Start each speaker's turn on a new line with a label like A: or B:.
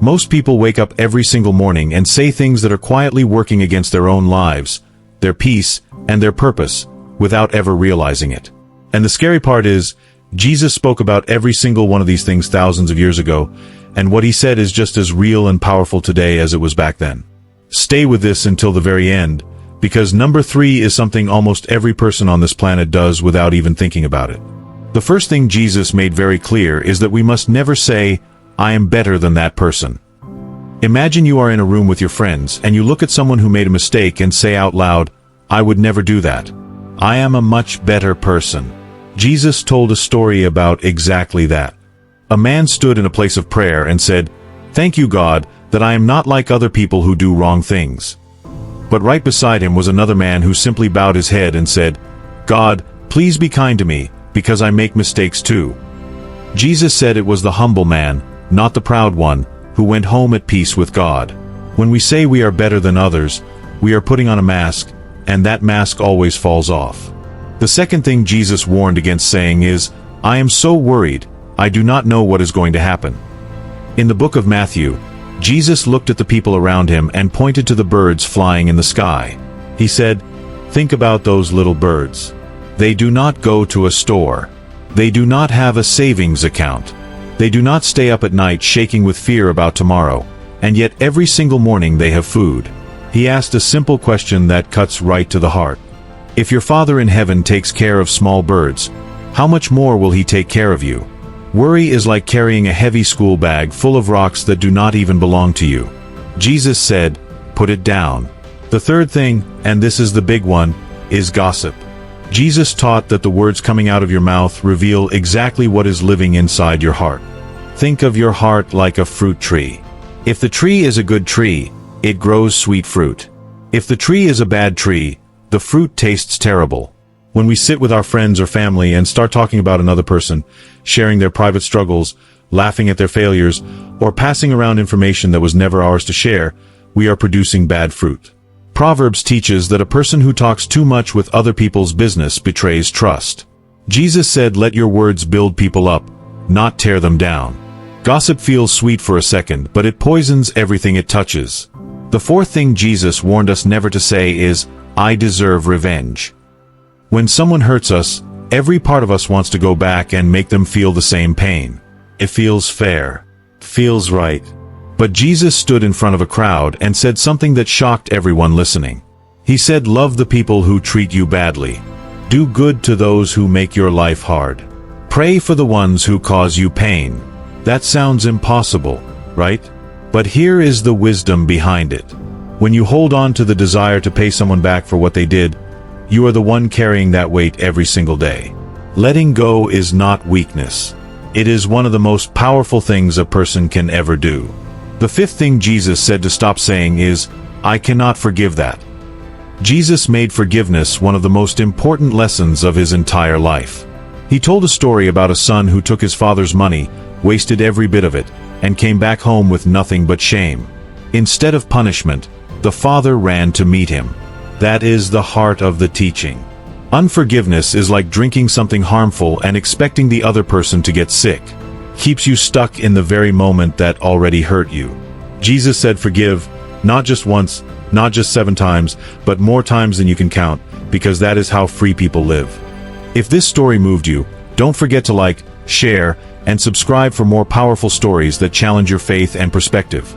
A: Most people wake up every single morning and say things that are quietly working against their own lives, their peace, and their purpose, without ever realizing it. And the scary part is, Jesus spoke about every single one of these things thousands of years ago, and what he said is just as real and powerful today as it was back then. Stay with this until the very end, because number 3 is something almost every person on this planet does without even thinking about it. The first thing Jesus made very clear is that we must never say, "I am better than that person." Imagine you are in a room with your friends, and you look at someone who made a mistake and say out loud, "I would never do that. I am a much better person." Jesus told a story about exactly that. A man stood in a place of prayer and said, "Thank you, God, that I am not like other people who do wrong things." But right beside him was another man who simply bowed his head and said, "God, please be kind to me, because I make mistakes too." Jesus said it was the humble man, not the proud one, who went home at peace with God. When we say we are better than others, we are putting on a mask, and that mask always falls off. The second thing Jesus warned against saying is, "I am so worried, I do not know what is going to happen." In the book of Matthew, Jesus looked at the people around him and pointed to the birds flying in the sky. He said, "Think about those little birds. They do not go to a store. They do not have a savings account. They do not stay up at night shaking with fear about tomorrow, and yet every single morning they have food." He asked a simple question that cuts right to the heart. If your Father in heaven takes care of small birds, how much more will he take care of you? Worry is like carrying a heavy school bag full of rocks that do not even belong to you. Jesus said, "Put it down." The third thing, and this is the big one, is gossip. Jesus taught that the words coming out of your mouth reveal exactly what is living inside your heart. Think of your heart like a fruit tree. If the tree is a good tree, it grows sweet fruit. If the tree is a bad tree, the fruit tastes terrible. When we sit with our friends or family and start talking about another person, sharing their private struggles, laughing at their failures, or passing around information that was never ours to share, we are producing bad fruit. Proverbs teaches that a person who talks too much with other people's business betrays trust. Jesus said, "Let your words build people up, not tear them down." Gossip feels sweet for a second, but it poisons everything it touches. The fourth thing Jesus warned us never to say is, "I deserve revenge." When someone hurts us, every part of us wants to go back and make them feel the same pain. It feels fair. Feels right. But Jesus stood in front of a crowd and said something that shocked everyone listening. He said, "Love the people who treat you badly. Do good to those who make your life hard. Pray for the ones who cause you pain." That sounds impossible, right? But here is the wisdom behind it. When you hold on to the desire to pay someone back for what they did, you are the one carrying that weight every single day. Letting go is not weakness. It is one of the most powerful things a person can ever do. The fifth thing Jesus said to stop saying is, "I cannot forgive that." Jesus made forgiveness one of the most important lessons of his entire life. He told a story about a son who took his father's money, wasted every bit of it, and came back home with nothing but shame. Instead of punishment, the father ran to meet him. That is the heart of the teaching. Unforgiveness is like drinking something harmful and expecting the other person to get sick. Keeps you stuck in the very moment that already hurt you. Jesus said forgive, not just once, not just 7 times, but more times than you can count, because that is how free people live. If this story moved you, don't forget to like, share, and subscribe for more powerful stories that challenge your faith and perspective.